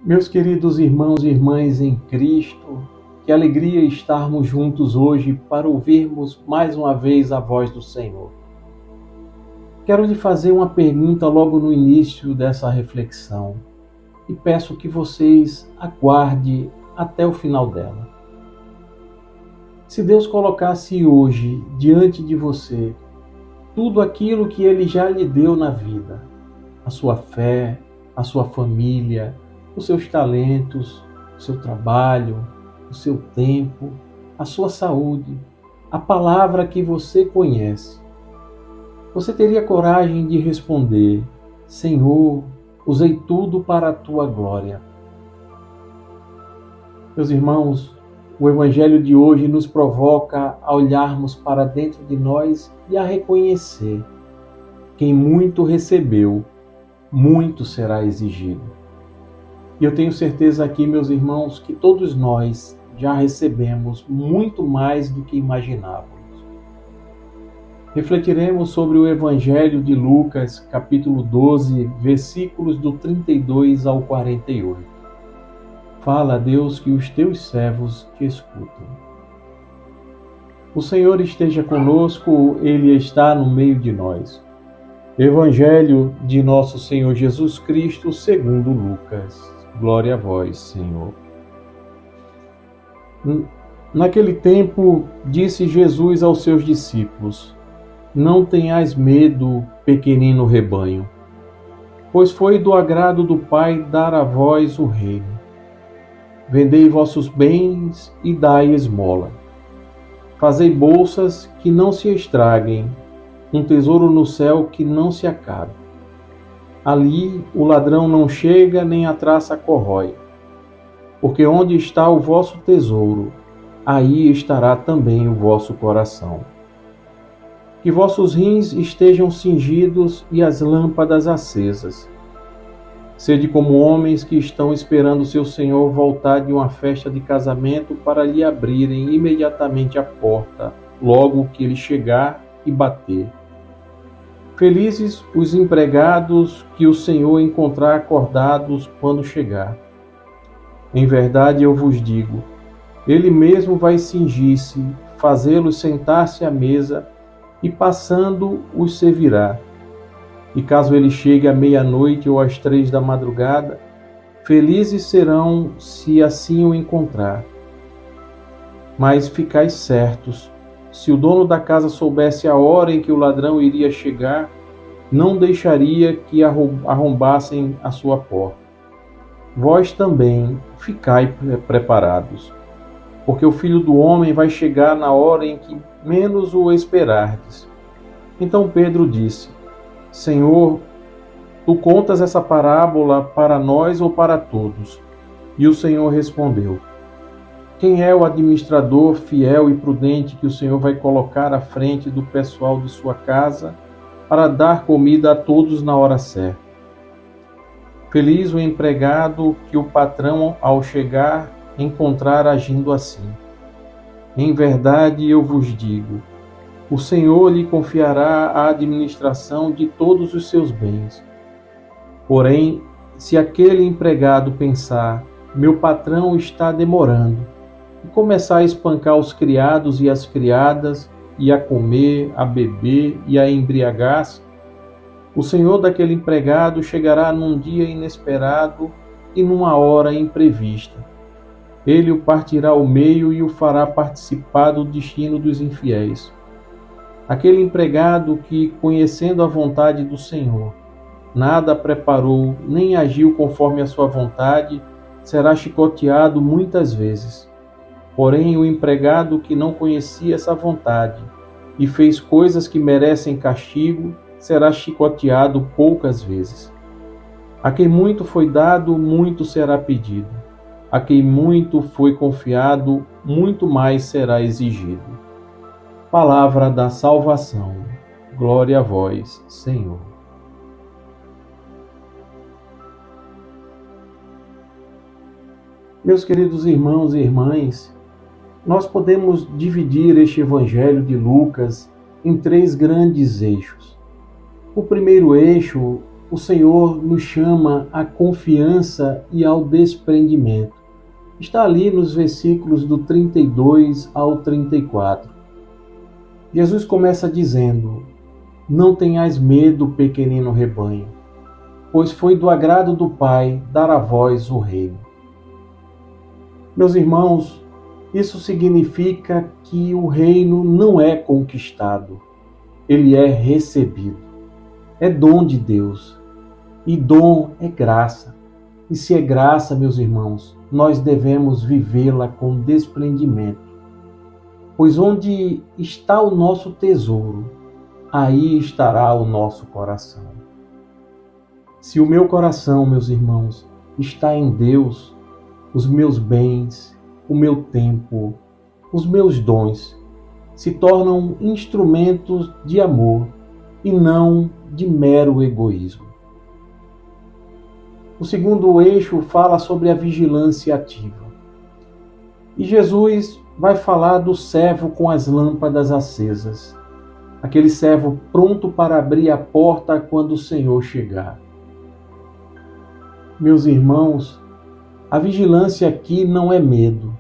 Meus queridos irmãos e irmãs em Cristo, que alegria estarmos juntos hoje para ouvirmos mais uma vez a voz do Senhor. Quero lhe fazer uma pergunta logo no início dessa reflexão e peço que vocês aguardem até o final dela. Se Deus colocasse hoje diante de você tudo aquilo que Ele já lhe deu na vida, a sua fé, a sua família, os seus talentos, o seu trabalho, o seu tempo, a sua saúde, a palavra que você conhece, você teria coragem de responder: Senhor, usei tudo para a tua glória? Meus irmãos, o Evangelho de hoje nos provoca a olharmos para dentro de nós e a reconhecer: quem muito recebeu, muito será exigido. E eu tenho certeza aqui, meus irmãos, que todos nós já recebemos muito mais do que imaginávamos. Refletiremos sobre o Evangelho de Lucas, capítulo 12, versículos do 32 ao 48. Fala, Deus, que os teus servos te escutam. O Senhor esteja conosco, Ele está no meio de nós. Evangelho de nosso Senhor Jesus Cristo, segundo Lucas. Glória a vós, Senhor. Naquele tempo, disse Jesus aos seus discípulos: Não tenhais medo, pequenino rebanho, pois foi do agrado do Pai dar a vós o reino. Vendei vossos bens e dai esmola. Fazei bolsas que não se estraguem, um tesouro no céu que não se acabe. Ali o ladrão não chega, nem a traça corrói. Porque onde está o vosso tesouro, aí estará também o vosso coração. Que vossos rins estejam cingidos e as lâmpadas acesas. Sede como homens que estão esperando seu Senhor voltar de uma festa de casamento para lhe abrirem imediatamente a porta, logo que ele chegar e bater. Felizes os empregados que o Senhor encontrar acordados quando chegar. Em verdade eu vos digo, ele mesmo vai cingir-se, fazê-los sentar-se à mesa, e passando os servirá. E caso ele chegue à meia-noite ou às 3 da madrugada, felizes serão se assim o encontrar. Mas ficais certos, se o dono da casa soubesse a hora em que o ladrão iria chegar, não deixaria que arrombassem a sua porta. Vós também ficai preparados, porque o Filho do Homem vai chegar na hora em que menos o esperardes. Então Pedro disse: Senhor, tu contas essa parábola para nós ou para todos? E o Senhor respondeu: Quem é o administrador fiel e prudente que o Senhor vai colocar à frente do pessoal de sua casa para dar comida a todos na hora certa? Feliz o empregado que o patrão, ao chegar, encontrar agindo assim. Em verdade eu vos digo, o Senhor lhe confiará a administração de todos os seus bens. Porém, se aquele empregado pensar: meu patrão está demorando, e começar a espancar os criados e as criadas, e a comer, a beber e a embriagar-se, o senhor daquele empregado chegará num dia inesperado e numa hora imprevista. Ele o partirá ao meio e o fará participar do destino dos infiéis. Aquele empregado que, conhecendo a vontade do Senhor, nada preparou nem agiu conforme a sua vontade, será chicoteado muitas vezes. Porém, o empregado que não conhecia essa vontade e fez coisas que merecem castigo, será chicoteado poucas vezes. A quem muito foi dado, muito será pedido. A quem muito foi confiado, muito mais será exigido. Palavra da salvação. Glória a vós, Senhor. Meus queridos irmãos e irmãs, nós podemos dividir este Evangelho de Lucas em 3 grandes eixos. O primeiro eixo, o Senhor nos chama à confiança e ao desprendimento. Está ali nos versículos do 32 ao 34. Jesus começa dizendo: Não tenhais medo, pequenino rebanho, pois foi do agrado do Pai dar a vós o reino. Meus irmãos, isso significa que o reino não é conquistado, ele é recebido. É dom de Deus. E dom é graça. E se é graça, meus irmãos, nós devemos vivê-la com desprendimento. Pois onde está o nosso tesouro, aí estará o nosso coração. Se o meu coração, meus irmãos, está em Deus, os meus bens, o meu tempo, os meus dons se tornam instrumentos de amor e não de mero egoísmo. O segundo eixo fala sobre a vigilância ativa. E Jesus vai falar do servo com as lâmpadas acesas, aquele servo pronto para abrir a porta quando o Senhor chegar. Meus irmãos, a vigilância aqui não é medo,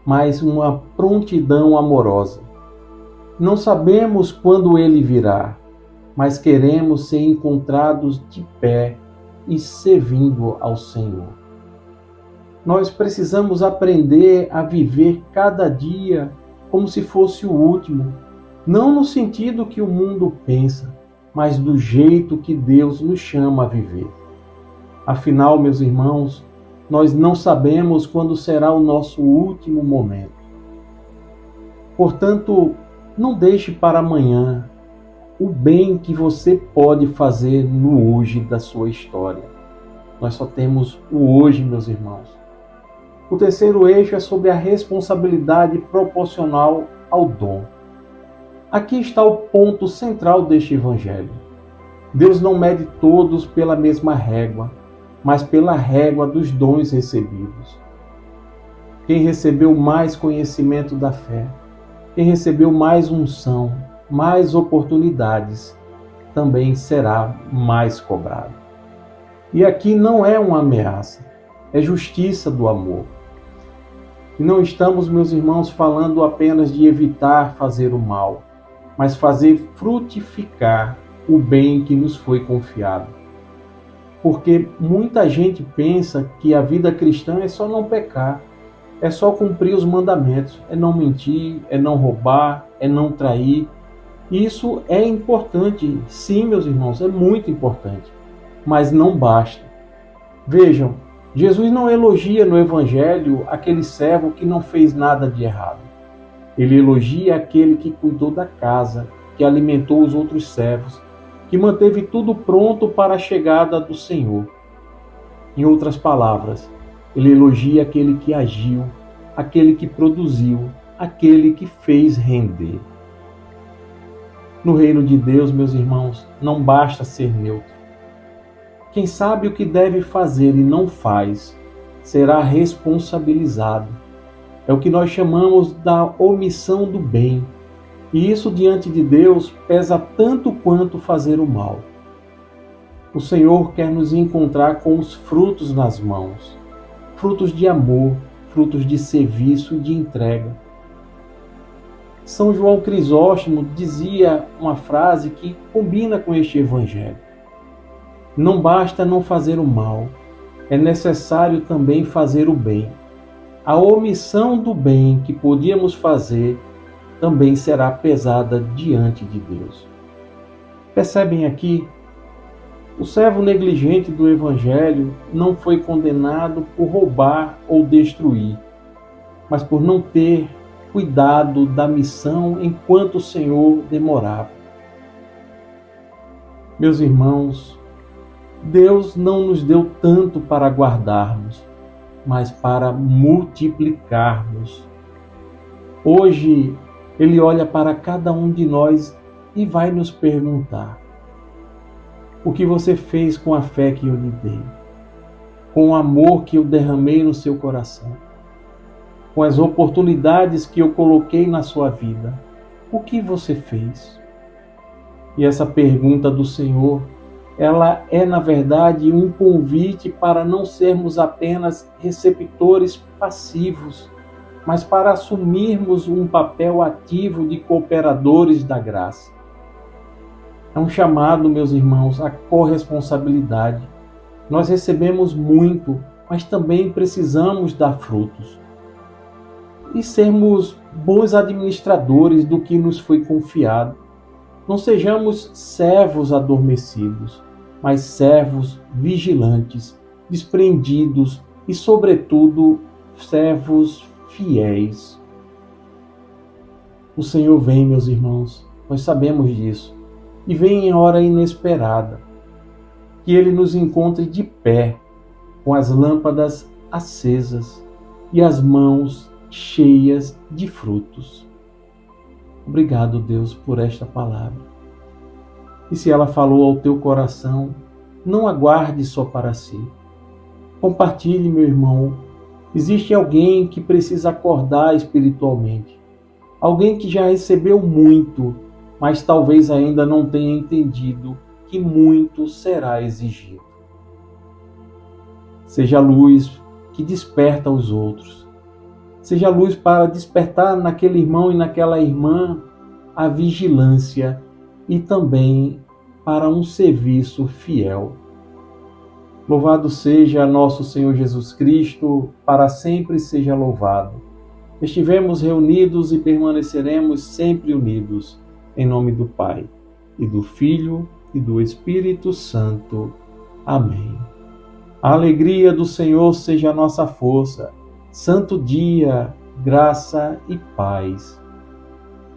mas uma prontidão amorosa. Não sabemos quando ele virá, mas queremos ser encontrados de pé e servindo ao Senhor. Nós precisamos aprender a viver cada dia como se fosse o último, não no sentido que o mundo pensa, mas do jeito que Deus nos chama a viver. Afinal, meus irmãos, nós não sabemos quando será o nosso último momento. Portanto, não deixe para amanhã o bem que você pode fazer no hoje da sua história. Nós só temos o hoje, meus irmãos. O terceiro eixo é sobre a responsabilidade proporcional ao dom. Aqui está o ponto central deste evangelho. Deus não mede todos pela mesma régua, mas pela régua dos dons recebidos. Quem recebeu mais conhecimento da fé, quem recebeu mais unção, mais oportunidades, também será mais cobrado. E aqui não é uma ameaça, é justiça do amor. E não estamos, meus irmãos, falando apenas de evitar fazer o mal, mas fazer frutificar o bem que nos foi confiado. Porque muita gente pensa que a vida cristã é só não pecar, é só cumprir os mandamentos, é não mentir, é não roubar, é não trair. Isso é importante, sim, meus irmãos, é muito importante, mas não basta. Vejam, Jesus não elogia no Evangelho aquele servo que não fez nada de errado. Ele elogia aquele que cuidou da casa, que alimentou os outros servos, que manteve tudo pronto para a chegada do Senhor. Em outras palavras, ele elogia aquele que agiu, aquele que produziu, aquele que fez render. No reino de Deus, meus irmãos, não basta ser neutro. Quem sabe o que deve fazer e não faz, será responsabilizado. É o que nós chamamos da omissão do bem. E isso diante de Deus pesa tanto quanto fazer o mal. O Senhor quer nos encontrar com os frutos nas mãos. Frutos de amor, frutos de serviço e de entrega. São João Crisóstomo dizia uma frase que combina com este evangelho. Não basta não fazer o mal, é necessário também fazer o bem. A omissão do bem que podíamos fazer também será pesada diante de Deus. Percebem aqui? O servo negligente do Evangelho não foi condenado por roubar ou destruir, mas por não ter cuidado da missão enquanto o Senhor demorava. Meus irmãos, Deus não nos deu tanto para guardarmos, mas para multiplicarmos. Hoje, Ele olha para cada um de nós e vai nos perguntar: o que você fez com a fé que eu lhe dei? Com o amor que eu derramei no seu coração? Com as oportunidades que eu coloquei na sua vida? O que você fez? E essa pergunta do Senhor ela é, na verdade, um convite para não sermos apenas receptores passivos, mas para assumirmos um papel ativo de cooperadores da graça. É um chamado, meus irmãos, à corresponsabilidade. Nós recebemos muito, mas também precisamos dar frutos. E sermos bons administradores do que nos foi confiado. Não sejamos servos adormecidos, mas servos vigilantes, desprendidos e, sobretudo, servos fiéis. O Senhor vem, meus irmãos, nós sabemos disso, e vem em hora inesperada. Que Ele nos encontre de pé, com as lâmpadas acesas e as mãos cheias de frutos. Obrigado, Deus, por esta palavra. E se ela falou ao teu coração, não aguarde só para si. Compartilhe, meu irmão. Existe alguém que precisa acordar espiritualmente. Alguém que já recebeu muito, mas talvez ainda não tenha entendido que muito será exigido. Seja a luz que desperta os outros. Seja a luz para despertar naquele irmão e naquela irmã a vigilância e também para um serviço fiel. Louvado seja nosso Senhor Jesus Cristo, para sempre seja louvado. Estivemos reunidos e permaneceremos sempre unidos, em nome do Pai, e do Filho, e do Espírito Santo. Amém. A alegria do Senhor seja a nossa força. Santo dia, graça e paz.